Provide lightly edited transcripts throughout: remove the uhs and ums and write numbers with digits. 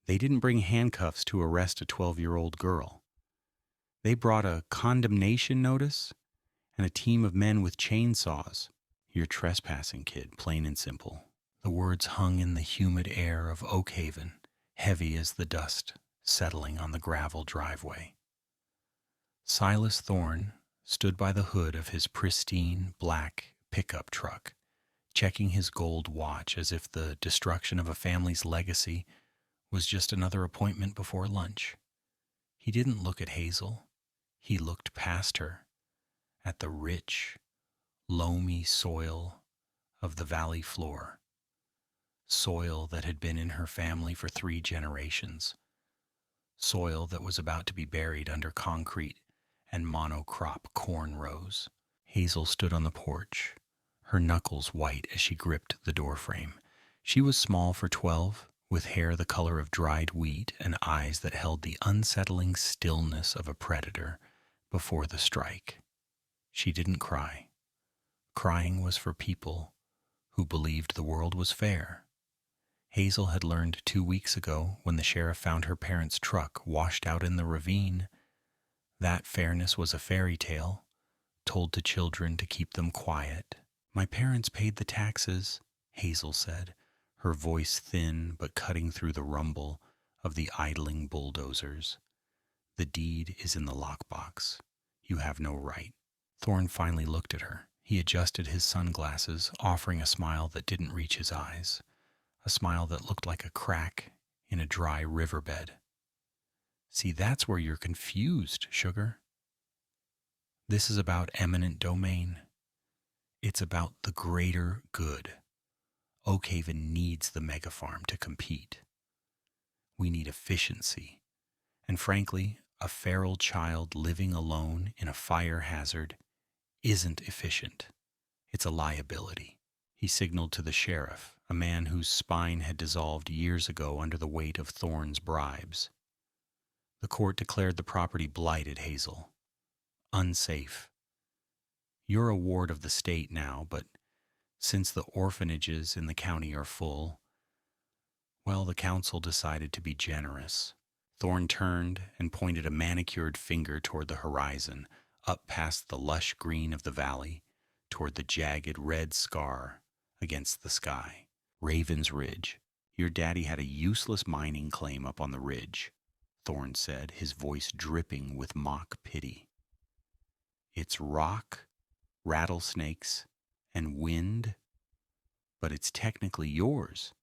They didn't bring handcuffs to arrest a 12-year-old girl. They brought a condemnation notice and a team of men with chainsaws. You're trespassing, kid, plain and simple. The words hung in the humid air of Oak Haven, heavy as the dust settling on the gravel driveway. Silas Thorne stood by the hood of his pristine black pickup truck, checking his gold watch as if the destruction of a family's legacy was just another appointment before lunch. He didn't look at Hazel. He looked past her, at the rich, loamy soil of the valley floor, soil that had been in her family for 3 generations, soil that was about to be buried under concrete and monocrop corn rows. Hazel stood on the porch, her knuckles white as she gripped the doorframe. She was small for 12, with hair the color of dried wheat and eyes that held the unsettling stillness of a predator before the strike. She didn't cry. Crying was for people who believed the world was fair. Hazel had learned 2 weeks ago when the sheriff found her parents' truck washed out in the ravine. That fairness was a fairy tale, told to children to keep them quiet. My parents paid the taxes, Hazel said, her voice thin but cutting through the rumble of the idling bulldozers. The deed is in the lockbox. You have no right. Thorne finally looked at her. He adjusted his sunglasses, offering a smile that didn't reach his eyes, a smile that looked like a crack in a dry riverbed. See, that's where you're confused, sugar. This is about eminent domain. It's about the greater good. Oak Haven needs the megafarm to compete. We need efficiency. And frankly, a feral child living alone in a fire hazard isn't efficient. It's a liability. He signaled to the sheriff, a man whose spine had dissolved years ago under the weight of Thorne's bribes. The court declared the property blighted, Hazel. Unsafe. You're a ward of the state now, but since the orphanages in the county are full, well, the council decided to be generous. Thorne turned and pointed a manicured finger toward the horizon, up past the lush green of the valley, toward the jagged red scar against the sky. Raven's Ridge. Your daddy had a useless mining claim up on the ridge, Thorne said, his voice dripping with mock pity. It's rock, rattlesnakes, and wind, but it's technically yours.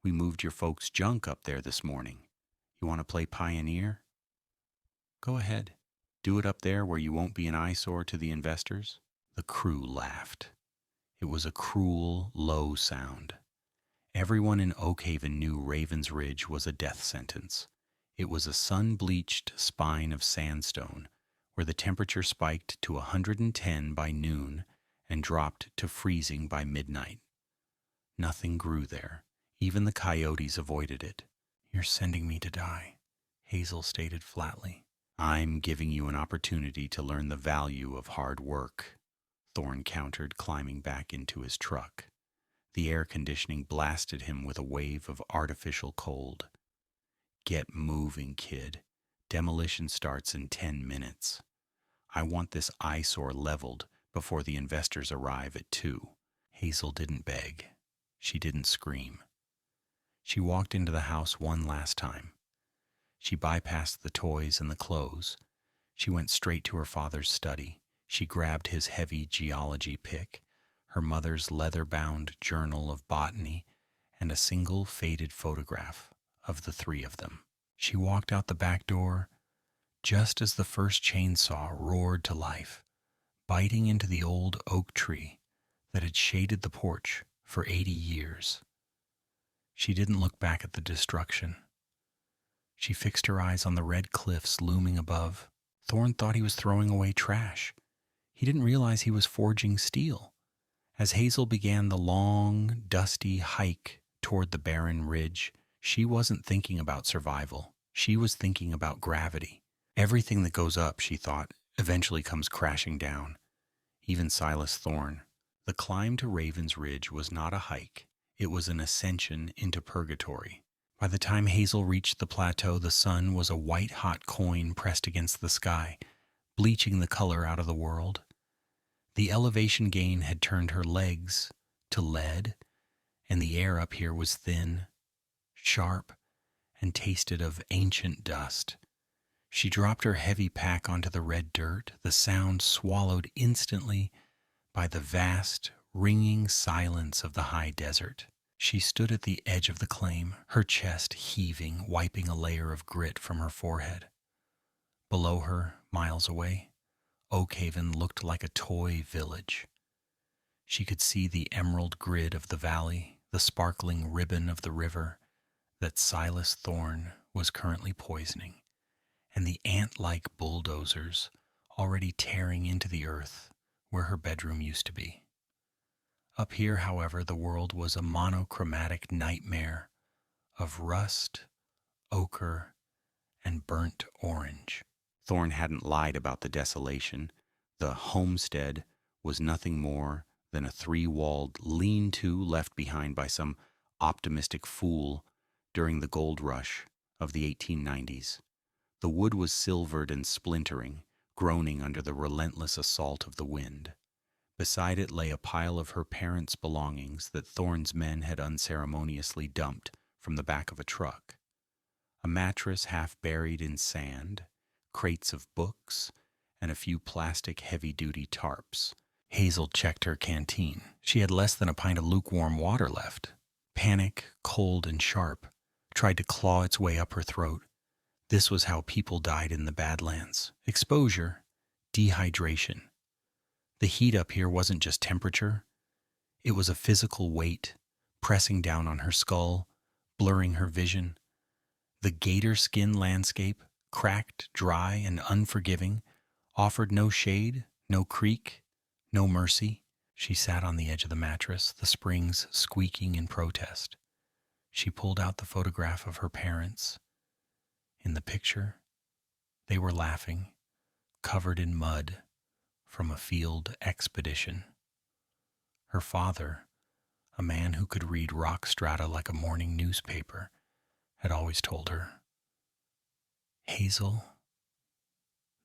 We moved your folks' junk up there this morning. You want to play pioneer? Go ahead. Do it up there where you won't be an eyesore to the investors. The crew laughed. It was a cruel, low sound. Everyone in Oak Haven knew Raven's Ridge was a death sentence. It was a sun-bleached spine of sandstone where the temperature spiked to 110 by noon and dropped to freezing by midnight. Nothing grew there. Even the coyotes avoided it. You're sending me to die, Hazel stated flatly. I'm giving you an opportunity to learn the value of hard work, Thorne countered, climbing back into his truck. The air conditioning blasted him with a wave of artificial cold. Get moving, kid. Demolition starts in 10 minutes. I want this eyesore leveled before the investors arrive at 2. Hazel didn't beg. She didn't scream. She walked into the house one last time. She bypassed the toys and the clothes. She went straight to her father's study. She grabbed his heavy geology pick, her mother's leather-bound journal of botany, and a single faded photograph of the 3 of them. She walked out the back door just as the first chainsaw roared to life, biting into the old oak tree that had shaded the porch for 80 years. She didn't look back at the destruction. She fixed her eyes on the red cliffs looming above. Thorne thought he was throwing away trash. He didn't realize he was forging steel. As Hazel began the long, dusty hike toward the Barren ridge, she wasn't thinking about survival. She was thinking about gravity. Everything that goes up, she thought, eventually comes crashing down. Even Silas Thorne. The climb to Raven's Ridge was not a hike. It was an ascension into purgatory. By the time Hazel reached the plateau, the sun was a white-hot coin pressed against the sky, bleaching the color out of the world. The elevation gain had turned her legs to lead, and the air up here was thin, sharp, and tasted of ancient dust. She dropped her heavy pack onto the red dirt, the sound swallowed instantly by the vast, ringing silence of the high desert. She stood at the edge of the claim, her chest heaving, wiping a layer of grit from her forehead. Below her, miles away, Oakhaven looked like a toy village. She could see the emerald grid of the valley, the sparkling ribbon of the river that Silas Thorne was currently poisoning, and the ant-like bulldozers already tearing into the earth where her bedroom used to be. Up here, however, the world was a monochromatic nightmare of rust, ochre, and burnt orange. Thorne hadn't lied about the desolation. The homestead was nothing more than a three-walled lean-to left behind by some optimistic fool during the gold rush of the 1890s. The wood was silvered and splintering, groaning under the relentless assault of the wind. Beside it lay a pile of her parents' belongings that Thorne's men had unceremoniously dumped from the back of a truck. A mattress half buried in sand, crates of books, and a few plastic heavy-duty tarps. Hazel checked her canteen. She had less than a pint of lukewarm water left. Panic, cold and sharp, tried to claw its way up her throat. This was how people died in the Badlands. Exposure, dehydration. The heat up here wasn't just temperature. It was a physical weight, pressing down on her skull, blurring her vision. The gator skin landscape, cracked, dry, and unforgiving, offered no shade, no creek, no mercy. She sat on the edge of the mattress, the springs squeaking in protest. She pulled out the photograph of her parents. In the picture, they were laughing, covered in mud from a field expedition. Her father, a man who could read rock strata like a morning newspaper, had always told her, "Hazel,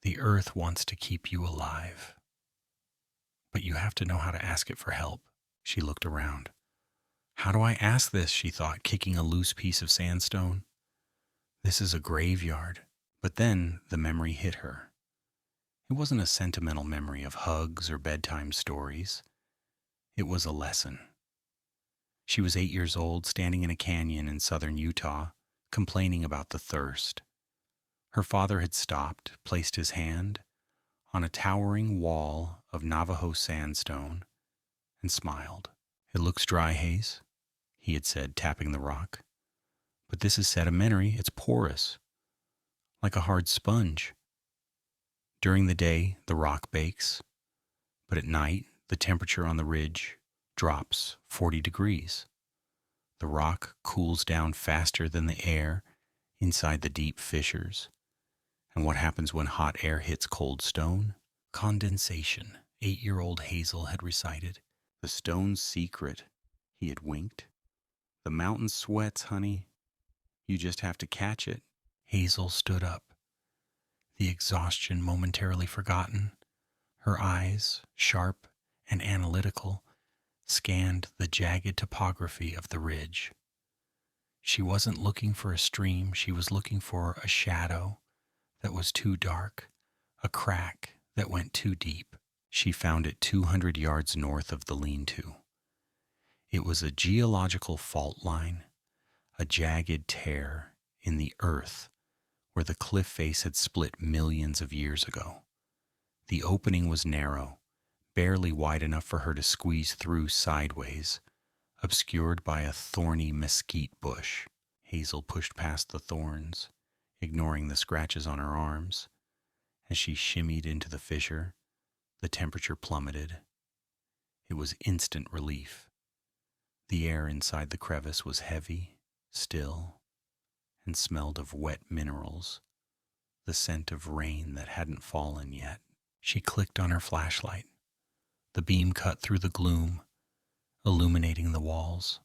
the earth wants to keep you alive, but you have to know how to ask it for help." She looked around. How do I ask this, she thought, kicking a loose piece of sandstone. This is a graveyard. But then the memory hit her. It wasn't a sentimental memory of hugs or bedtime stories. It was a lesson. She was 8 years old, standing in a canyon in southern Utah, complaining about the thirst. Her father had stopped, placed his hand on a towering wall of Navajo sandstone, and smiled. "It looks dry, Hayes," he had said, tapping the rock. "But this is sedimentary. It's porous, like a hard sponge. During the day, the rock bakes, but at night, the temperature on the ridge drops 40 degrees. The rock cools down faster than the air inside the deep fissures. And what happens when hot air hits cold stone? Condensation," 8-year-old Hazel had recited. "The stone's secret," he had winked. "The mountain sweats, honey. You just have to catch it." Hazel stood up, the exhaustion momentarily forgotten. Her eyes, sharp and analytical, scanned the jagged topography of the ridge. She wasn't looking for a stream. She was looking for a shadow that was too dark, a crack that went too deep. She found it 200 yards north of the lean-to. It was a geological fault line, a jagged tear in the earth where the cliff face had split millions of years ago. The opening was narrow, barely wide enough for her to squeeze through sideways, obscured by a thorny mesquite bush. Hazel pushed past the thorns, ignoring the scratches on her arms. As she shimmied into the fissure, the temperature plummeted. It was instant relief. The air inside the crevice was heavy, still, and smelled of wet minerals, the scent of rain that hadn't fallen yet. She clicked on her flashlight. The beam cut through the gloom, illuminating the walls.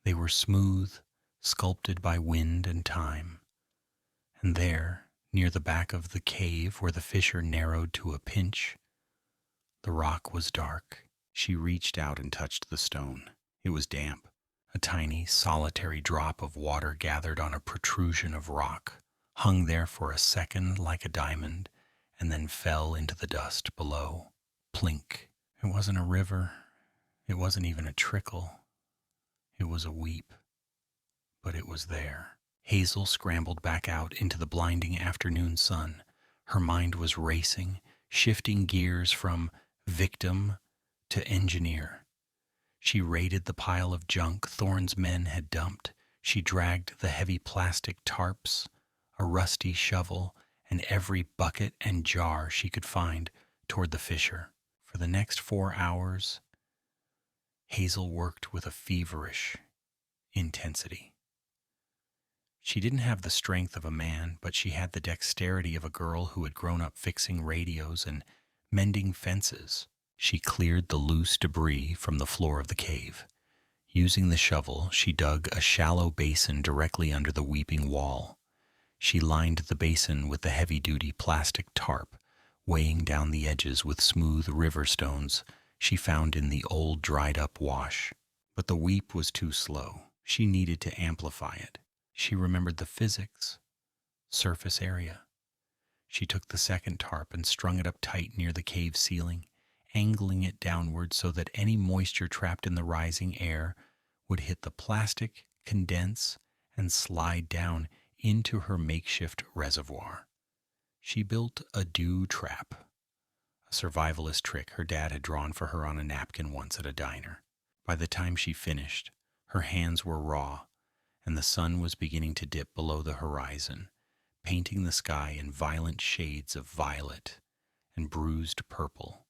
They were smooth, sculpted by wind and time. And there, near the back of the cave where the fissure narrowed to a pinch, the rock was dark. She reached out and touched the stone. It was damp. A tiny, solitary drop of water gathered on a protrusion of rock, hung there for a second like a diamond, and then fell into the dust below. Plink. It wasn't a river. It wasn't even a trickle. It was a weep. But it was there. Hazel scrambled back out into the blinding afternoon sun. Her mind was racing, shifting gears from victim to engineer. She raided the pile of junk Thorne's men had dumped. She dragged the heavy plastic tarps, a rusty shovel, and every bucket and jar she could find toward the fissure. For the next 4 hours, Hazel worked with a feverish intensity. She didn't have the strength of a man, but she had the dexterity of a girl who had grown up fixing radios and mending fences. She cleared the loose debris from the floor of the cave. Using the shovel, she dug a shallow basin directly under the weeping wall. She lined the basin with the heavy-duty plastic tarp, weighing down the edges with smooth river stones she found in the old dried-up wash. But the weep was too slow. She needed to amplify it. She remembered the physics. Surface area. She took the second tarp and strung it up tight near the cave ceiling, angling it downward so that any moisture trapped in the rising air would hit the plastic, condense, and slide down into her makeshift reservoir. She built a dew trap, a survivalist trick her dad had drawn for her on a napkin once at a diner. By the time she finished, her hands were raw, and the sun was beginning to dip below the horizon, painting the sky in violent shades of violet and bruised purple.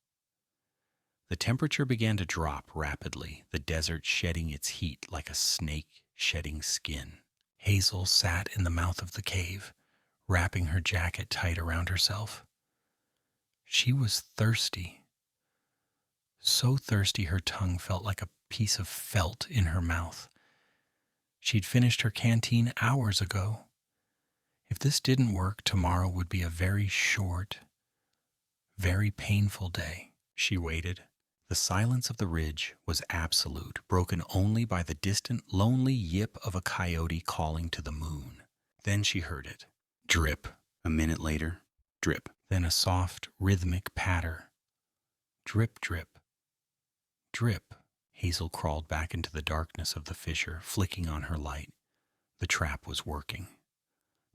The temperature began to drop rapidly, the desert shedding its heat like a snake shedding skin. Hazel sat in the mouth of the cave, wrapping her jacket tight around herself. She was thirsty. So thirsty her tongue felt like a piece of felt in her mouth. She'd finished her canteen hours ago. If this didn't work, tomorrow would be a very short, very painful day. She waited. The silence of the ridge was absolute, broken only by the distant, lonely yip of a coyote calling to the moon. Then she heard it. Drip. A minute later, drip. Then a soft, rhythmic patter. Drip, drip. Drip. Hazel crawled back into the darkness of the fissure, flicking on her light. The trap was working.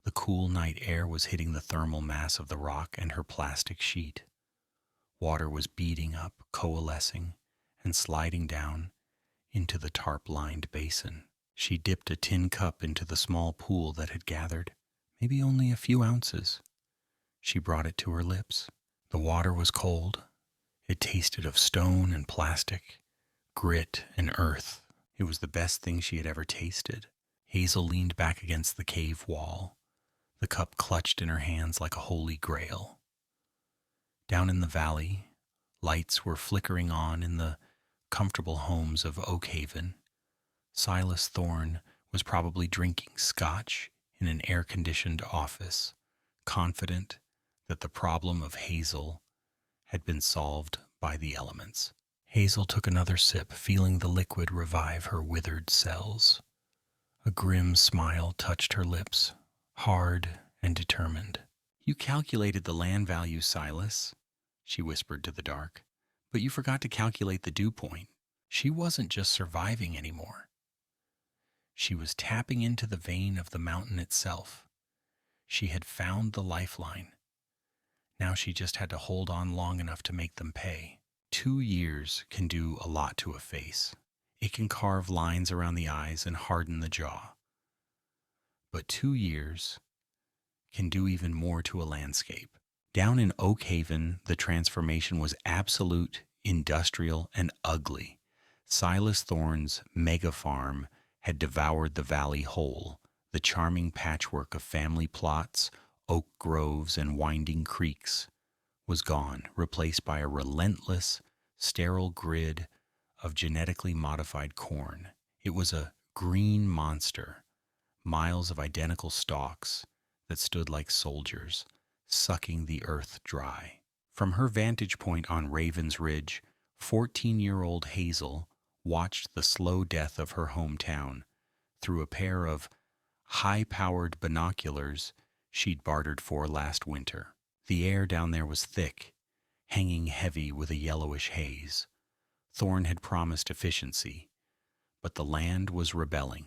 The cool night air was hitting the thermal mass of the rock and her plastic sheet. Water was beating up, coalescing, and sliding down into the tarp-lined basin. She dipped a tin cup into the small pool that had gathered, maybe only a few ounces. She brought it to her lips. The water was cold. It tasted of stone and plastic, grit and earth. It was the best thing she had ever tasted. Hazel leaned back against the cave wall, the cup clutched in her hands like a holy grail. Down in the valley, lights were flickering on in the comfortable homes of Oakhaven. Silas Thorne was probably drinking scotch in an air-conditioned office, confident that the problem of Hazel had been solved by the elements. Hazel took another sip, feeling the liquid revive her withered cells. A grim smile touched her lips, hard and determined. "You calculated the land value, Silas," she whispered to the dark, "but you forgot to calculate the dew point." She wasn't just surviving anymore. She was tapping into the vein of the mountain itself. She had found the lifeline. Now she just had to hold on long enough to make them pay. 2 years can do a lot to a face. It can carve lines around the eyes and harden the jaw. But 2 years can do even more to a landscape. Down in Oakhaven, the transformation was absolute, industrial, and ugly. Silas Thorne's mega farm had devoured the valley whole. The charming patchwork of family plots, oak groves, and winding creeks was gone, replaced by a relentless, sterile grid of genetically modified corn. It was a green monster, miles of identical stalks that stood like soldiers, sucking the earth dry. From her vantage point on Raven's Ridge, 14-year-old Hazel watched the slow death of her hometown through a pair of high-powered binoculars she'd bartered for last winter. The air down there was thick, hanging heavy with a yellowish haze. Thorn had promised efficiency, but the land was rebelling.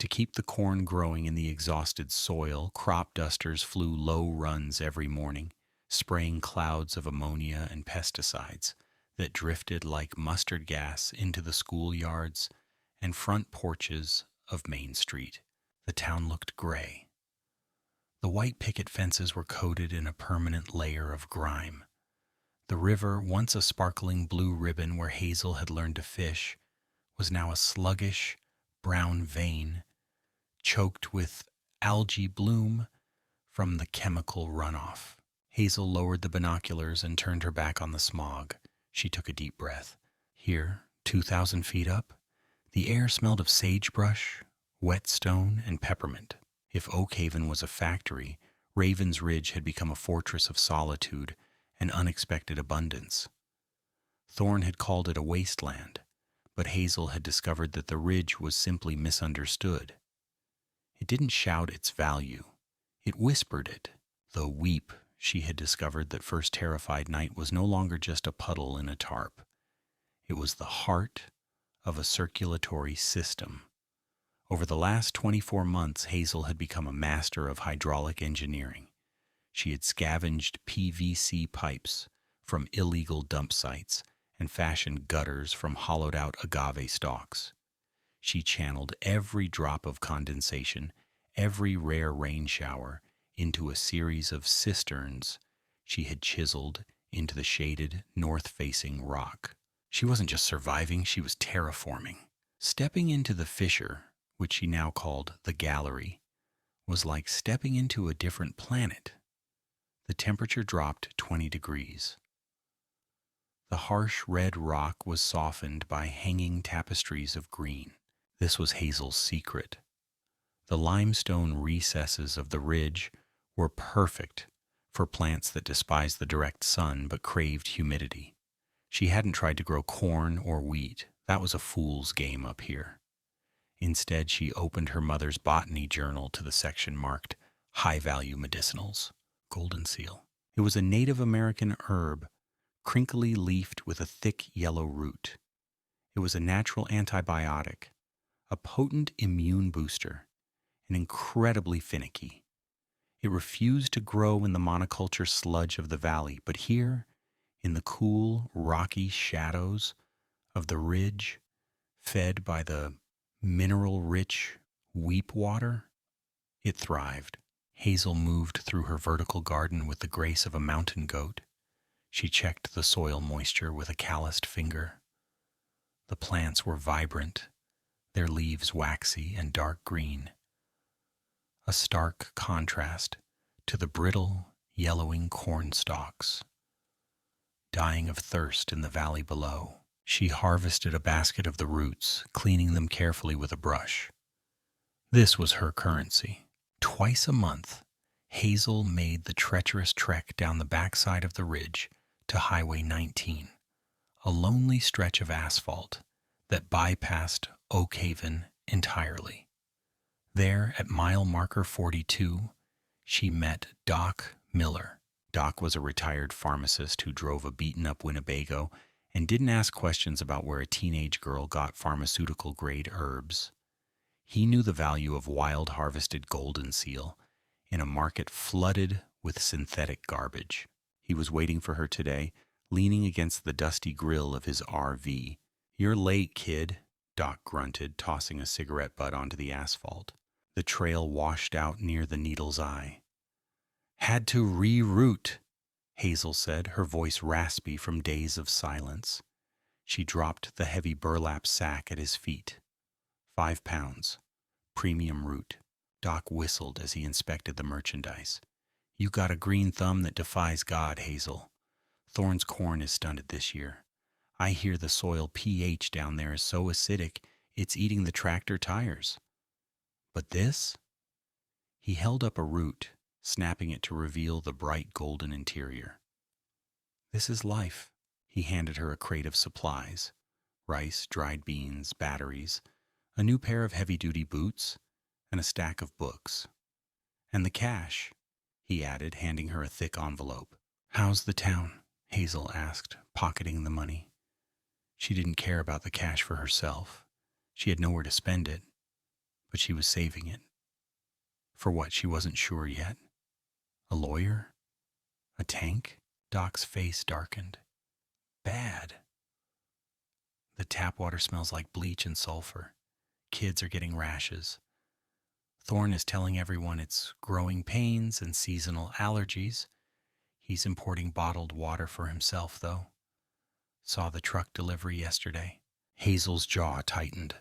To keep the corn growing in the exhausted soil, crop dusters flew low runs every morning, spraying clouds of ammonia and pesticides that drifted like mustard gas into the schoolyards and front porches of Main Street. The town looked gray. The white picket fences were coated in a permanent layer of grime. The river, once a sparkling blue ribbon where Hazel had learned to fish, was now a sluggish, brown vein, choked with algae bloom from the chemical runoff. Hazel lowered the binoculars and turned her back on the smog. She took a deep breath. Here, 2,000 feet up, the air smelled of sagebrush, whetstone, and peppermint. If Oakhaven was a factory, Raven's Ridge had become a fortress of solitude and unexpected abundance. Thorn had called it a wasteland, but Hazel had discovered that the ridge was simply misunderstood. It didn't shout its value. It whispered it. The weep, she had discovered that first terrified night, was no longer just a puddle in a tarp. It was the heart of a circulatory system. Over the last 24 months, Hazel had become a master of hydraulic engineering. She had scavenged PVC pipes from illegal dump sites and fashioned gutters from hollowed-out agave stalks. She channeled every drop of condensation, every rare rain shower, into a series of cisterns she had chiseled into the shaded, north-facing rock. She wasn't just surviving, she was terraforming. Stepping into the fissure, which she now called the gallery, was like stepping into a different planet. The temperature dropped 20 degrees. The harsh red rock was softened by hanging tapestries of green. This was Hazel's secret. The limestone recesses of the ridge were perfect for plants that despised the direct sun but craved humidity. She hadn't tried to grow corn or wheat. That was a fool's game up here. Instead, she opened her mother's botany journal to the section marked high-value medicinals. Golden seal. It was a Native American herb, crinkly leafed with a thick yellow root. It was a natural antibiotic, a potent immune booster, and incredibly finicky. It refused to grow in the monoculture sludge of the valley, but here, in the cool, rocky shadows of the ridge, fed by the mineral-rich weep water, it thrived. Hazel moved through her vertical garden with the grace of a mountain goat. She checked the soil moisture with a calloused finger. The plants were vibrant, their leaves waxy and dark green, a stark contrast to the brittle, yellowing corn stalks. Dying of thirst in the valley below, she harvested a basket of the roots, cleaning them carefully with a brush. This was her currency. Twice a month, Hazel made the treacherous trek down the backside of the ridge to Highway 19, a lonely stretch of asphalt that bypassed Oakhaven entirely. There, at mile marker 42, she met Doc Miller. Doc was a retired pharmacist who drove a beaten-up Winnebago and didn't ask questions about where a teenage girl got pharmaceutical-grade herbs. He knew the value of wild harvested golden seal in a market flooded with synthetic garbage. He was waiting for her today, leaning against the dusty grill of his RV. "You're late, kid," Doc grunted, tossing a cigarette butt onto the asphalt. The trail washed out near the needle's eye. "Had to reroute," Hazel said, her voice raspy from days of silence. She dropped the heavy burlap sack at his feet. 5 pounds. Premium root. Doc whistled as he inspected the merchandise. "You got a green thumb that defies God, Hazel. Thorn's corn is stunted this year. I hear the soil pH down there is so acidic, it's eating the tractor tires." But this? He held up a root, snapping it to reveal the bright golden interior. This is life. He handed her a crate of supplies: rice, dried beans, batteries, a new pair of heavy-duty boots, and a stack of books. And the cash, he added, handing her a thick envelope. How's the town? Hazel asked, pocketing the money. She didn't care about the cash for herself. She had nowhere to spend it, but she was saving it. For what, she wasn't sure yet. A lawyer? A tank? Doc's face darkened. Bad. The tap water smells like bleach and sulfur. Kids are getting rashes. Thorne is telling everyone it's growing pains and seasonal allergies. He's importing bottled water for himself, though. Saw the truck delivery yesterday. Hazel's jaw tightened.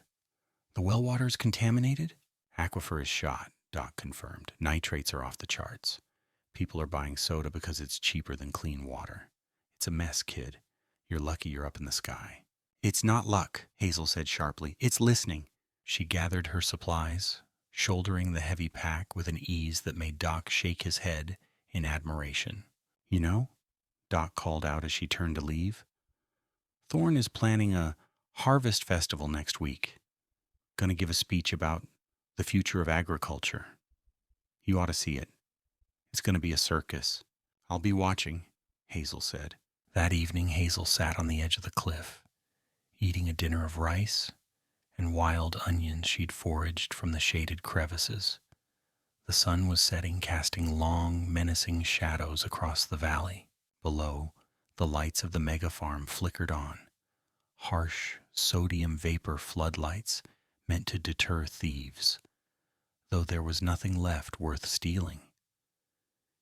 The well water's contaminated? Aquifer is shot, Doc confirmed. Nitrates are off the charts. People are buying soda because it's cheaper than clean water. It's a mess, kid. You're lucky you're up in the sky. It's not luck, Hazel said sharply. It's listening. She gathered her supplies, shouldering the heavy pack with an ease that made Doc shake his head in admiration. You know, Doc called out as she turned to leave, Thorne is planning a harvest festival next week. Gonna give a speech about the future of agriculture. You ought to see it. It's gonna be a circus. I'll be watching, Hazel said. That evening, Hazel sat on the edge of the cliff, eating a dinner of rice and wild onions she'd foraged from the shaded crevices. The sun was setting, casting long, menacing shadows across the valley. Below, the lights of the mega farm flickered on, harsh sodium vapor floodlights meant to deter thieves, though there was nothing left worth stealing.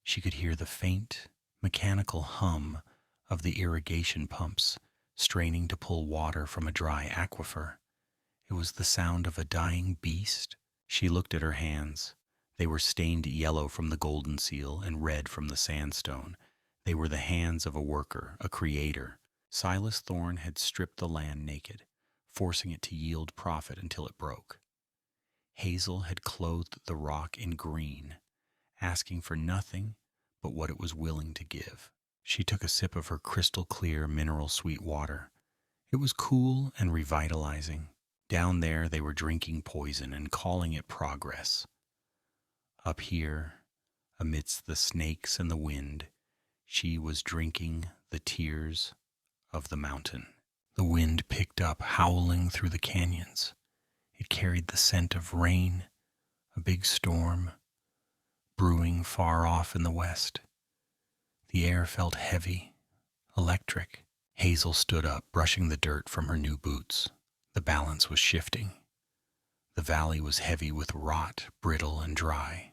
She could hear the faint, mechanical hum of the irrigation pumps straining to pull water from a dry aquifer. It was the sound of a dying beast. She looked at her hands. They were stained yellow from the golden seal and red from the sandstone. They were the hands of a worker, a creator. Silas Thorne had stripped the land naked, forcing it to yield profit until it broke. Hazel had clothed the rock in green, asking for nothing but what it was willing to give. She took a sip of her crystal-clear mineral-sweet water. It was cool and revitalizing. Down there they were drinking poison and calling it progress. Up here, amidst the snakes and the wind, she was drinking the tears of the mountain. The wind picked up, howling through the canyons. It carried the scent of rain, a big storm, brewing far off in the west. The air felt heavy, electric. Hazel stood up, brushing the dirt from her new boots. The balance was shifting. The valley was heavy with rot, brittle and dry.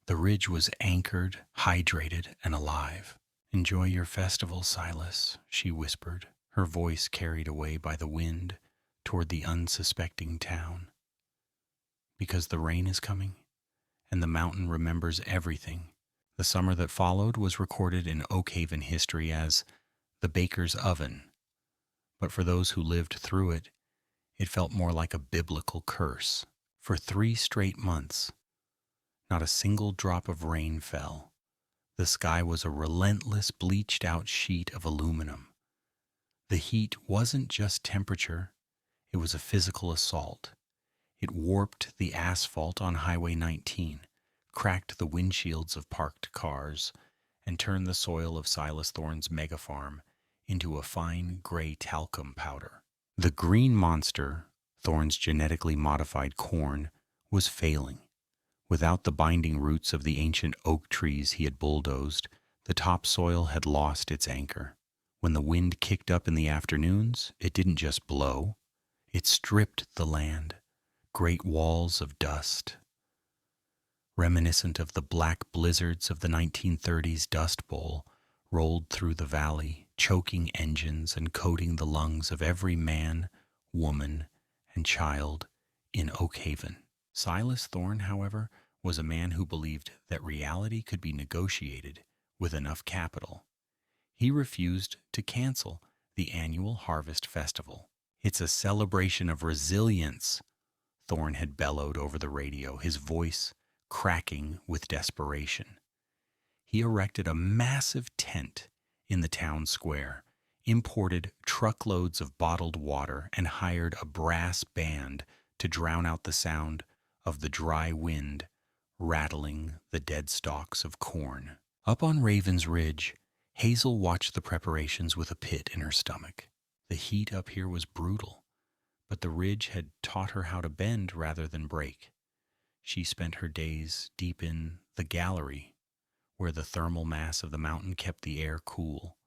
The ridge was anchored, hydrated, and alive. Enjoy your festival, Silas, she whispered, her voice carried away by the wind toward the unsuspecting town. Because the rain is coming, and the mountain remembers everything. The summer that followed was recorded in Oakhaven history as the baker's oven, but for those who lived through it, it felt more like a biblical curse. For 3 straight months, not a single drop of rain fell. The sky was a relentless, bleached-out sheet of aluminum. The heat wasn't just temperature, it was a physical assault. It warped the asphalt on Highway 19, cracked the windshields of parked cars, and turned the soil of Silas Thorne's mega farm into a fine gray talcum powder. The green monster, Thorne's genetically modified corn, was failing. Without the binding roots of the ancient oak trees he had bulldozed, the topsoil had lost its anchor. When the wind kicked up in the afternoons, it didn't just blow. It stripped the land, great walls of dust, reminiscent of the black blizzards of the 1930s Dust Bowl, rolled through the valley, choking engines and coating the lungs of every man, woman, and child in Oakhaven. Silas Thorne, however, was a man who believed that reality could be negotiated with enough capital. He refused to cancel the annual Harvest Festival. It's a celebration of resilience, Thorne had bellowed over the radio, his voice cracking with desperation. He erected a massive tent in the town square, imported truckloads of bottled water, and hired a brass band to drown out the sound of the dry wind rattling the dead stalks of corn. Up on Raven's Ridge, Hazel watched the preparations with a pit in her stomach. The heat up here was brutal, but the ridge had taught her how to bend rather than break. She spent her days deep in the gallery, where the thermal mass of the mountain kept the air cool.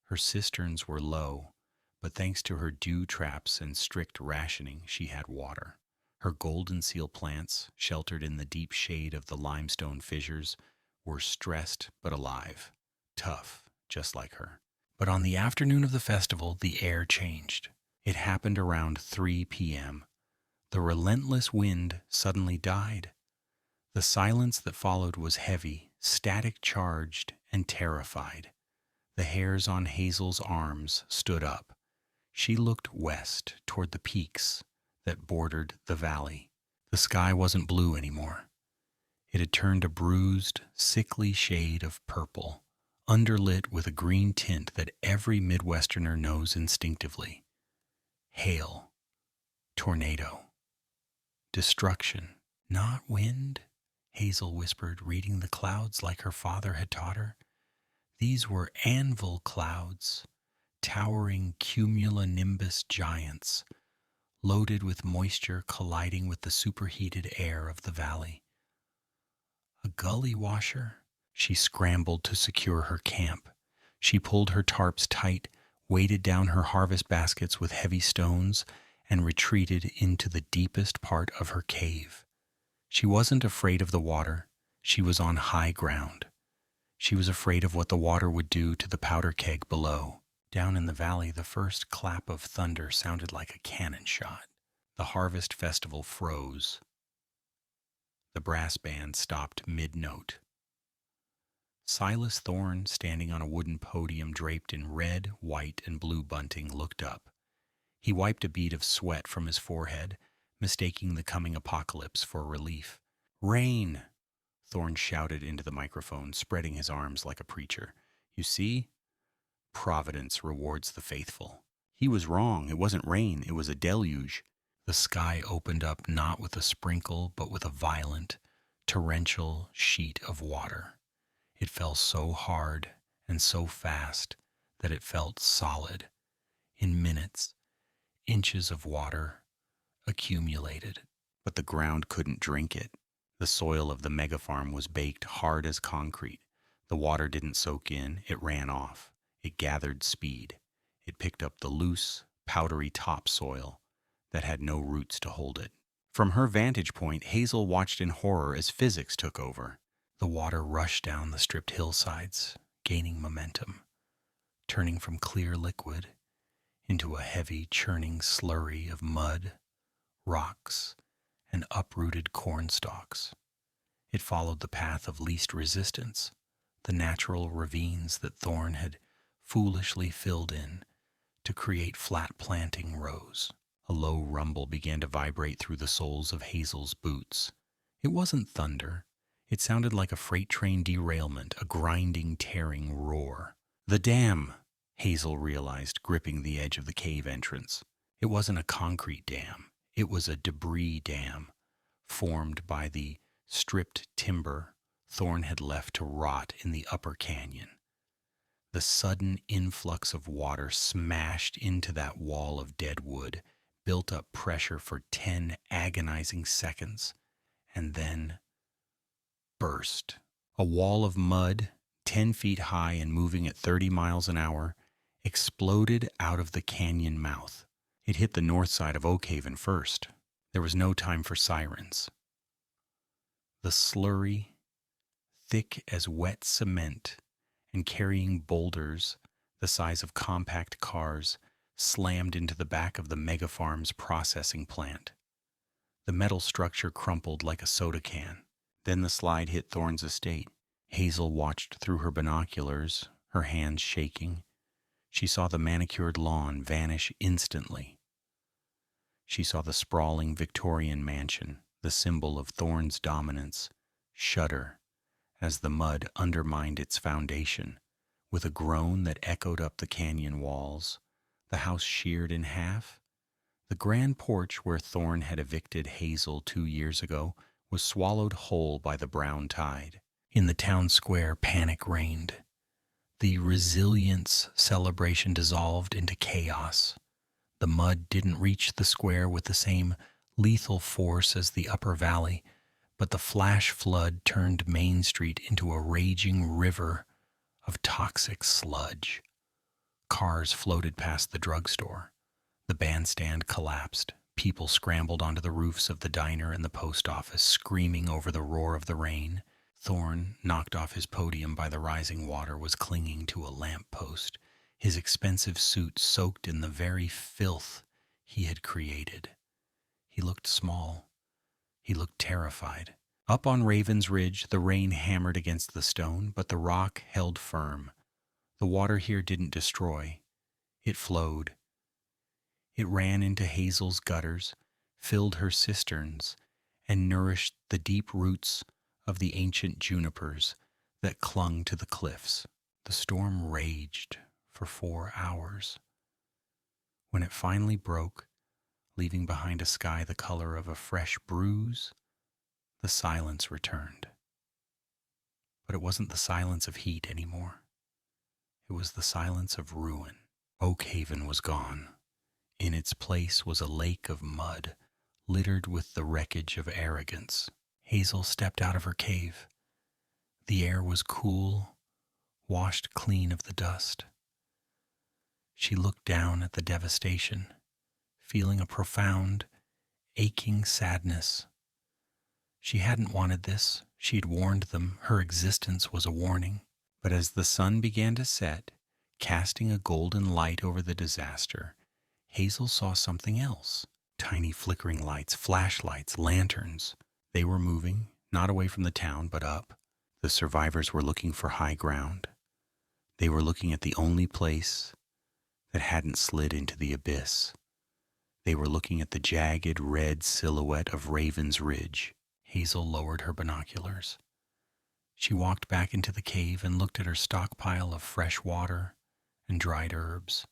Her cisterns were low, but thanks to her dew traps and strict rationing, she had water. Her golden seal plants, sheltered in the deep shade of the limestone fissures, were stressed but alive, tough, just like her. But on the afternoon of the festival, the air changed. It happened around 3 p.m. The relentless wind suddenly died. The silence that followed was heavy, static-charged, and terrified. The hairs on Hazel's arms stood up. She looked west toward the peaks that bordered the valley. The sky wasn't blue anymore. It had turned a bruised, sickly shade of purple, underlit with a green tint that every Midwesterner knows instinctively. Hail, tornado, destruction, not wind, Hazel whispered, reading the clouds like her father had taught her. These were anvil clouds, towering cumulonimbus giants, loaded with moisture colliding with the superheated air of the valley. A gully washer? She scrambled to secure her camp. She pulled her tarps tight, weighted down her harvest baskets with heavy stones, and retreated into the deepest part of her cave. She wasn't afraid of the water. She was on high ground. She was afraid of what the water would do to the powder keg below. Down in the valley, the first clap of thunder sounded like a cannon shot. The harvest festival froze. The brass band stopped mid-note. Silas Thorne, standing on a wooden podium draped in red, white, and blue bunting, looked up. He wiped a bead of sweat from his forehead, mistaking the coming apocalypse for relief. "Rain!" Thorne shouted into the microphone, spreading his arms like a preacher. "You see? Providence rewards the faithful." He was wrong. It wasn't rain. It was a deluge. The sky opened up not with a sprinkle, but with a violent, torrential sheet of water. It fell so hard and so fast that it felt solid. In minutes, inches of water accumulated, but the ground couldn't drink it. The soil of the megafarm was baked hard as concrete. The water didn't soak in, it ran off. It gathered speed. It picked up the loose, powdery topsoil that had no roots to hold it. From her vantage point, Hazel watched in horror as physics took over. The water rushed down the stripped hillsides, gaining momentum, turning from clear liquid into a heavy, churning slurry of mud, rocks, and uprooted corn stalks. It followed the path of least resistance, the natural ravines that Thorne had foolishly filled in to create flat planting rows. A low rumble began to vibrate through the soles of Hazel's boots. It wasn't thunder. It sounded like a freight train derailment, a grinding, tearing roar. "The dam," Hazel realized, gripping the edge of the cave entrance. It wasn't a concrete dam. It was a debris dam, formed by the stripped timber Thorne had left to rot in the upper canyon. The sudden influx of water smashed into that wall of dead wood, built up pressure for 10 agonizing seconds, and then burst. A wall of mud, 10 feet high and moving at 30 miles an hour, exploded out of the canyon mouth. It hit the north side of Oakhaven first. There was no time for sirens. The slurry, thick as wet cement and carrying boulders the size of compact cars, slammed into the back of the megafarm's processing plant. The metal structure crumpled like a soda can. Then the slide hit Thorne's estate. Hazel watched through her binoculars, her hands shaking. She saw the manicured lawn vanish instantly. She saw the sprawling Victorian mansion, the symbol of Thorne's dominance, shudder as the mud undermined its foundation. With a groan that echoed up the canyon walls, the house sheared in half. The grand porch where Thorne had evicted Hazel 2 years ago was swallowed whole by the brown tide. In the town square, panic reigned. The resilience celebration dissolved into chaos. The mud didn't reach the square with the same lethal force as the upper valley, but the flash flood turned Main Street into a raging river of toxic sludge. Cars floated past the drugstore. The bandstand collapsed. People scrambled onto the roofs of the diner and the post office, screaming over the roar of the rain. Thorne, knocked off his podium by the rising water, was clinging to a lamp post, his expensive suit soaked in the very filth he had created. He looked small. He looked terrified. Up on Raven's Ridge, the rain hammered against the stone, but the rock held firm. The water here didn't destroy. It flowed. It ran into Hazel's gutters, filled her cisterns, and nourished the deep roots of the ancient junipers that clung to the cliffs. The storm raged for 4 hours. When it finally broke, leaving behind a sky the color of a fresh bruise, the silence returned. But it wasn't the silence of heat anymore. It was the silence of ruin. Oak Haven was gone. In its place was a lake of mud, littered with the wreckage of arrogance. Hazel stepped out of her cave. The air was cool, washed clean of the dust. She looked down at the devastation, feeling a profound, aching sadness. She hadn't wanted this. She'd warned them. Her existence was a warning. But as the sun began to set, casting a golden light over the disaster, Hazel saw something else. Tiny flickering lights, flashlights, lanterns. They were moving, not away from the town, but up. The survivors were looking for high ground. They were looking at the only place that hadn't slid into the abyss. They were looking at the jagged red silhouette of Raven's Ridge. Hazel lowered her binoculars. She walked back into the cave and looked at her stockpile of fresh water and dried herbs.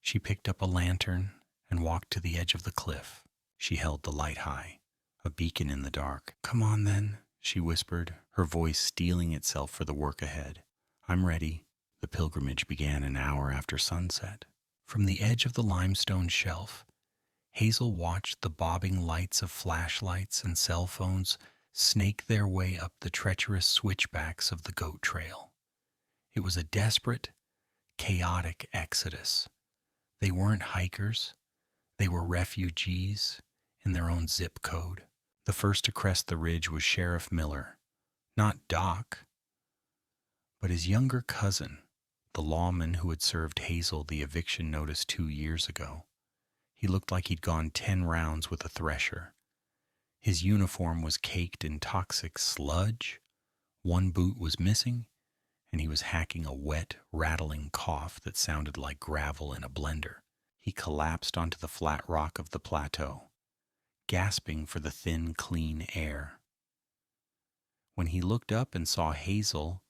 She picked up a lantern and walked to the edge of the cliff. She held the light high, a beacon in the dark. "Come on, then," she whispered, her voice steeling itself for the work ahead. "I'm ready." The pilgrimage began an hour after sunset. From the edge of the limestone shelf, Hazel watched the bobbing lights of flashlights and cell phones snake their way up the treacherous switchbacks of the goat trail. It was a desperate, chaotic exodus. They weren't hikers. They were refugees in their own zip code. The first to crest the ridge was Sheriff Miller, not Doc, but his younger cousin, the lawman who had served Hazel the eviction notice 2 years ago. He looked like he'd gone 10 rounds with a thresher. His uniform was caked in toxic sludge, one boot was missing, and he was hacking a wet, rattling cough that sounded like gravel in a blender. He collapsed onto the flat rock of the plateau, gasping for the thin, clean air. When he looked up and saw Hazel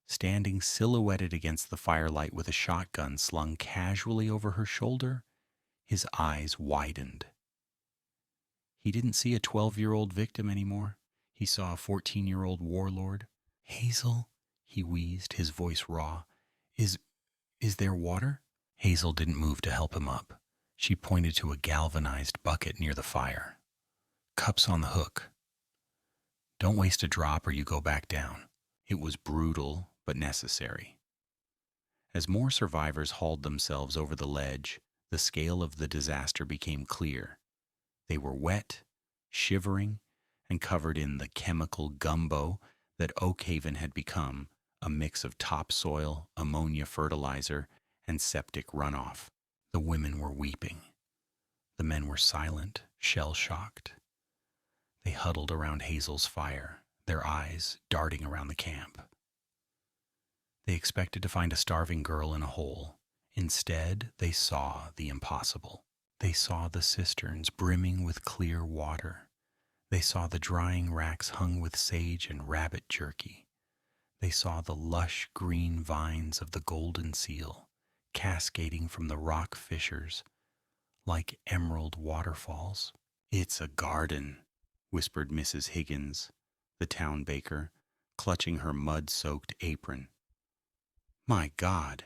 standing silhouetted against the firelight with a shotgun slung casually over her shoulder, his eyes widened. He didn't see a 12-year-old victim anymore. He saw a 14-year-old warlord. "Hazel," he wheezed, his voice raw. Is there water?" Hazel didn't move to help him up. She pointed to a galvanized bucket near the fire. "Cups on the hook. Don't waste a drop or you go back down." It was brutal, but necessary. As more survivors hauled themselves over the ledge, the scale of the disaster became clear. They were wet, shivering, and covered in the chemical gumbo that Oak Haven had become, a mix of topsoil, ammonia fertilizer, and septic runoff. The women were weeping. The men were silent, shell-shocked. They huddled around Hazel's fire, their eyes darting around the camp. They expected to find a starving girl in a hole. Instead, they saw the impossible. They saw the cisterns brimming with clear water. They saw the drying racks hung with sage and rabbit jerky. They saw the lush green vines of the golden seal cascading from the rock fissures like emerald waterfalls. "It's a garden," whispered Mrs. Higgins, the town baker, clutching her mud-soaked apron. "My God,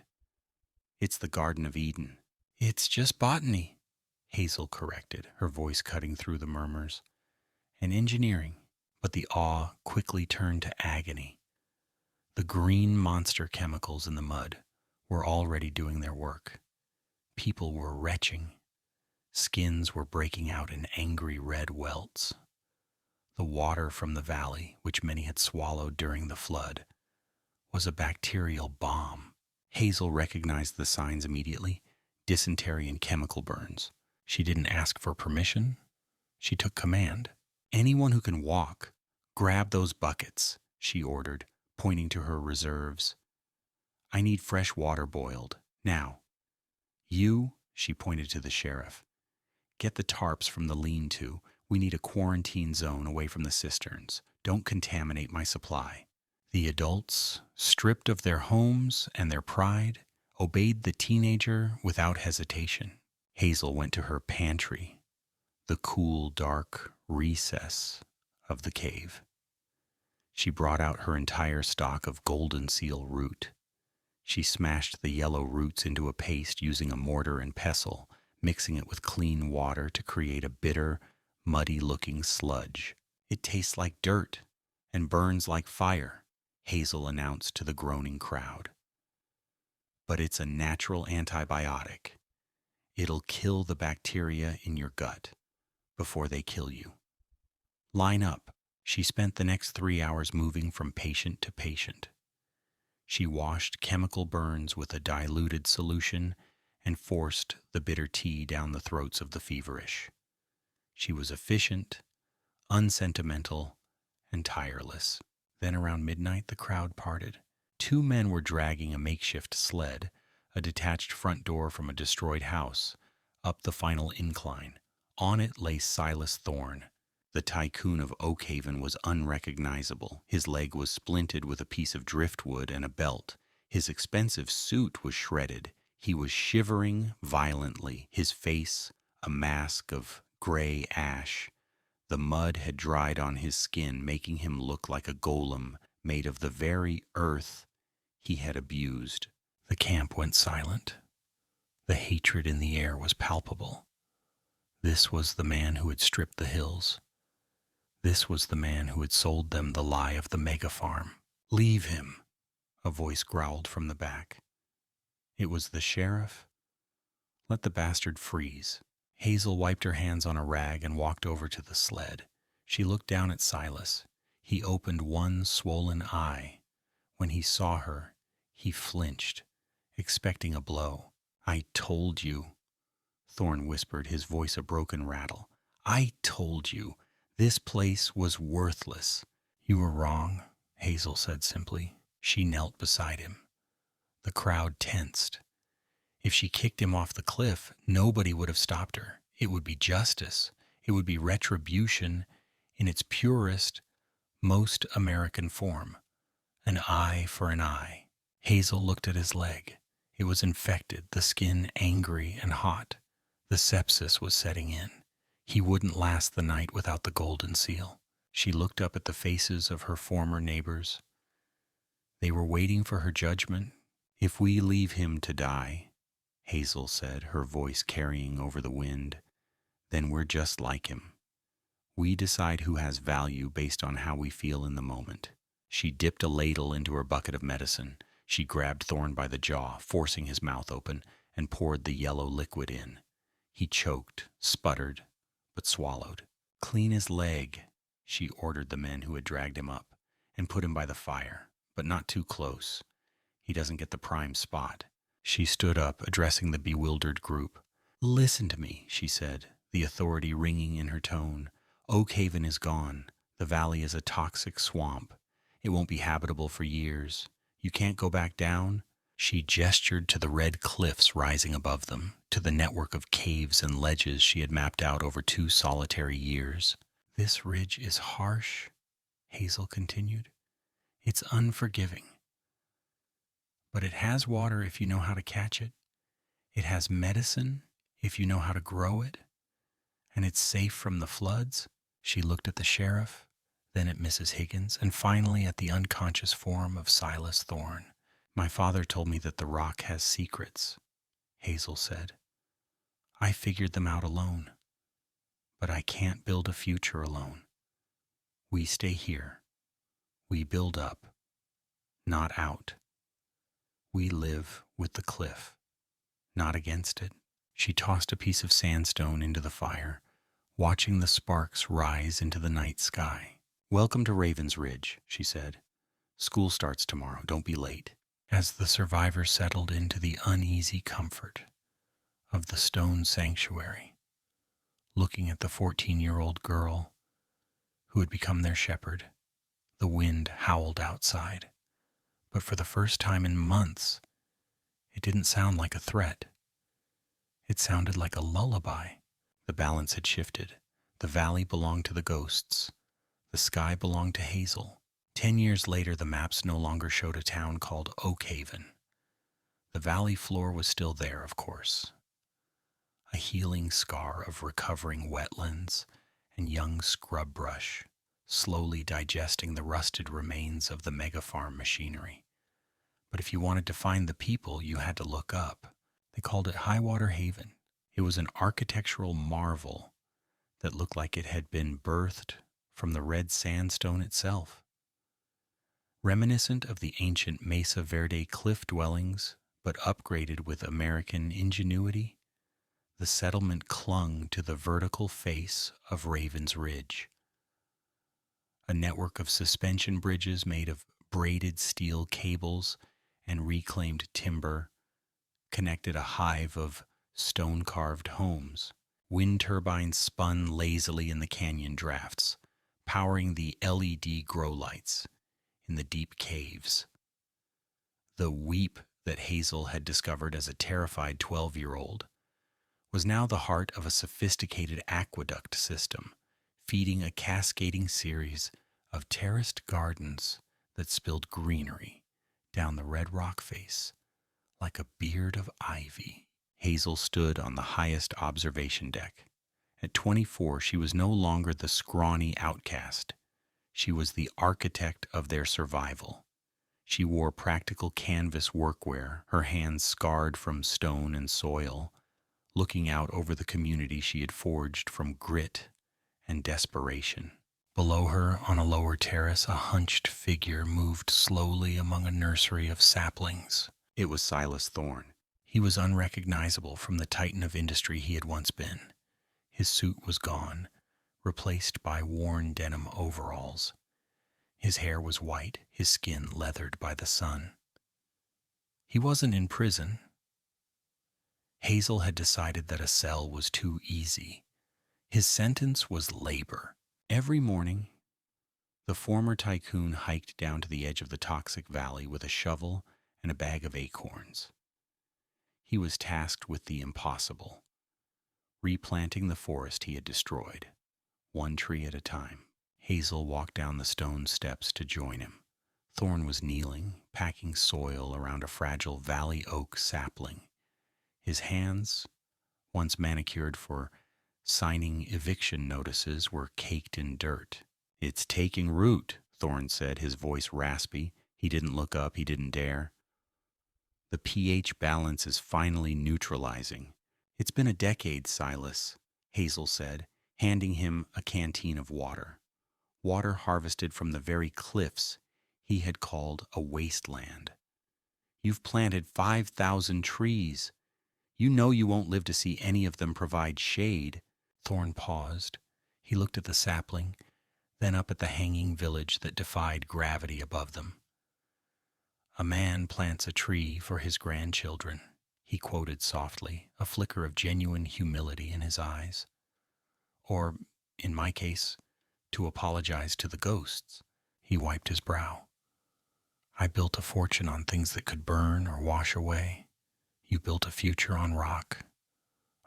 it's the Garden of Eden." "It's just botany," Hazel corrected, her voice cutting through the murmurs. "And engineering." But the awe quickly turned to agony. The green monster chemicals in the mud were already doing their work. People were retching. Skins were breaking out in angry red welts. The water from the valley, which many had swallowed during the flood, was a bacterial bomb. Hazel recognized the signs immediately: dysentery and chemical burns. She didn't ask for permission. She took command. "Anyone who can walk, grab those buckets," she ordered, pointing to her reserves. "I need fresh water boiled. Now, you," she pointed to the sheriff, "get the tarps from the lean-to. We need a quarantine zone away from the cisterns. Don't contaminate my supply." The adults, stripped of their homes and their pride, obeyed the teenager without hesitation. Hazel went to her pantry, the cool, dark recess of the cave. She brought out her entire stock of golden seal root. She smashed the yellow roots into a paste using a mortar and pestle, mixing it with clean water to create a bitter, muddy-looking sludge. "It tastes like dirt and burns like fire," Hazel announced to the groaning crowd. "But it's a natural antibiotic. It'll kill the bacteria in your gut before they kill you. Line up." She spent the next 3 hours moving from patient to patient. She washed chemical burns with a diluted solution and forced the bitter tea down the throats of the feverish. She was efficient, unsentimental, and tireless. Then around midnight, the crowd parted. 2 men were dragging a makeshift sled, a detached front door from a destroyed house, up the final incline. On it lay Silas Thorne. The tycoon of Oakhaven was unrecognizable. His leg was splinted with a piece of driftwood and a belt. His expensive suit was shredded. He was shivering violently, his face a mask of gray ash. The mud had dried on his skin, making him look like a golem made of the very earth he had abused. The camp went silent. The hatred in the air was palpable. This was the man who had stripped the hills. This was the man who had sold them the lie of the mega farm. "Leave him," a voice growled from the back. It was the sheriff. "Let the bastard freeze." Hazel wiped her hands on a rag and walked over to the sled. She looked down at Silas. He opened one swollen eye. When he saw her, he flinched, expecting a blow. "I told you," Thorne whispered, his voice a broken rattle. "I told you. This place was worthless." "You were wrong," Hazel said simply. She knelt beside him. The crowd tensed. If she kicked him off the cliff, nobody would have stopped her. It would be justice. It would be retribution in its purest, most American form. An eye for an eye. Hazel looked at his leg. It was infected, the skin angry and hot. The sepsis was setting in. He wouldn't last the night without the golden seal. She looked up at the faces of her former neighbors. They were waiting for her judgment. "If we leave him to die," Hazel said, her voice carrying over the wind, "then we're just like him. We decide who has value based on how we feel in the moment." She dipped a ladle into her bucket of medicine. She grabbed Thorne by the jaw, forcing his mouth open, and poured the yellow liquid in. He choked, sputtered, but swallowed. "Clean his leg," she ordered the men who had dragged him up, "and put him by the fire, but not too close. He doesn't get the prime spot." She stood up, addressing the bewildered group. "Listen to me," she said, the authority ringing in her tone. "Oakhaven is gone. The valley is a toxic swamp. It won't be habitable for years. You can't go back down." She gestured to the red cliffs rising above them, to the network of caves and ledges she had mapped out over 2 solitary years. This ridge is harsh, Hazel continued. It's unforgiving. But it has water if you know how to catch it. It has medicine if you know how to grow it. And it's safe from the floods. She looked at the sheriff, then at Mrs. Higgins, and finally at the unconscious form of Silas Thorne. My father told me that the rock has secrets, Hazel said. I figured them out alone. But I can't build a future alone. We stay here. We build up, not out. We live with the cliff, not against it. She tossed a piece of sandstone into the fire, watching the sparks rise into the night sky. Welcome to Raven's Ridge, she said. School starts tomorrow. Don't be late. As the survivor settled into the uneasy comfort of the stone sanctuary, looking at the 14-year-old girl who had become their shepherd, the wind howled outside. But for the first time in months, it didn't sound like a threat. It sounded like a lullaby. The balance had shifted. The valley belonged to the ghosts. The sky belonged to Hazel. 10 years later, the maps no longer showed a town called Oakhaven. The valley floor was still there, of course. A healing scar of recovering wetlands and young scrub brush, slowly digesting the rusted remains of the megafarm machinery. But if you wanted to find the people, you had to look up. They called it Highwater Haven. It was an architectural marvel that looked like it had been birthed from the red sandstone itself. Reminiscent of the ancient Mesa Verde cliff dwellings, but upgraded with American ingenuity, the settlement clung to the vertical face of Raven's Ridge. A network of suspension bridges made of braided steel cables and reclaimed timber connected a hive of stone-carved homes. Wind turbines spun lazily in the canyon drafts, powering the LED grow lights in the deep caves. The weep that Hazel had discovered as a terrified 12-year-old was now the heart of a sophisticated aqueduct system, feeding a cascading series of terraced gardens that spilled greenery down the red rock face like a beard of ivy. Hazel stood on the highest observation deck. At 24, she was no longer the scrawny outcast. She was the architect of their survival. She wore practical canvas workwear, her hands scarred from stone and soil, looking out over the community she had forged from grit and desperation. Below her, on a lower terrace, a hunched figure moved slowly among a nursery of saplings. It was Silas Thorne. He was unrecognizable from the titan of industry he had once been. His suit was gone, replaced by worn denim overalls. His hair was white, his skin leathered by the sun. He wasn't in prison. Hazel had decided that a cell was too easy. His sentence was labor. Every morning, the former tycoon hiked down to the edge of the toxic valley with a shovel and a bag of acorns. He was tasked with the impossible, replanting the forest he had destroyed, one tree at a time. Hazel walked down the stone steps to join him. Thorne was kneeling, packing soil around a fragile valley oak sapling. His hands, once manicured for signing eviction notices, were caked in dirt. It's taking root, Thorne said, his voice raspy. He didn't look up. He didn't dare. The pH balance is finally neutralizing. It's been a decade, Silas, Hazel said, handing him a canteen of water. Water harvested from the very cliffs he had called a wasteland. You've planted 5,000 trees. You know you won't live to see any of them provide shade. Thorne paused. He looked at the sapling, then up at the hanging village that defied gravity above them. A man plants a tree for his grandchildren, he quoted softly, a flicker of genuine humility in his eyes. Or, in my case, to apologize to the ghosts. He wiped his brow. I built a fortune on things that could burn or wash away. You built a future on rock.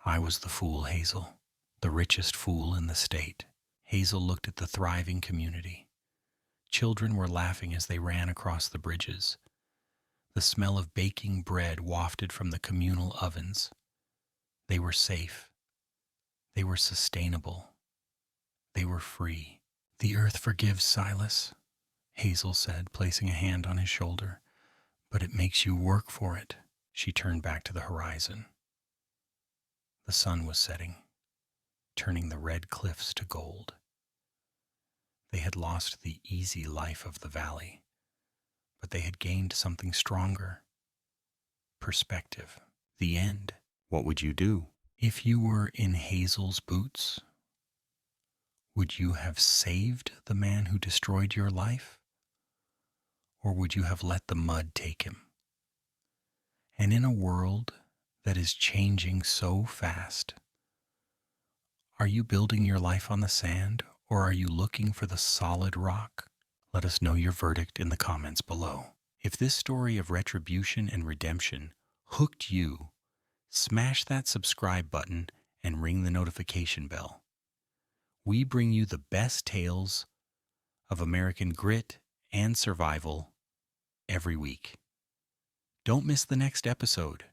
I was the fool, Hazel, the richest fool in the state. Hazel looked at the thriving community. Children were laughing as they ran across the bridges. The smell of baking bread wafted from the communal ovens. They were safe. They were sustainable. They were free. The earth forgives, Silas, Hazel said, placing a hand on his shoulder. But it makes you work for it. She turned back to the horizon. The sun was setting, turning the red cliffs to gold. They had lost the easy life of the valley, but they had gained something stronger. Perspective. The end. What would you do? If you were in Hazel's boots, would you have saved the man who destroyed your life? Or would you have let the mud take him? And in a world that is changing so fast, are you building your life on the sand, or are you looking for the solid rock? Let us know your verdict in the comments below. If this story of retribution and redemption hooked you, smash that subscribe button and ring the notification bell. We bring you the best tales of American grit and survival every week. Don't miss the next episode.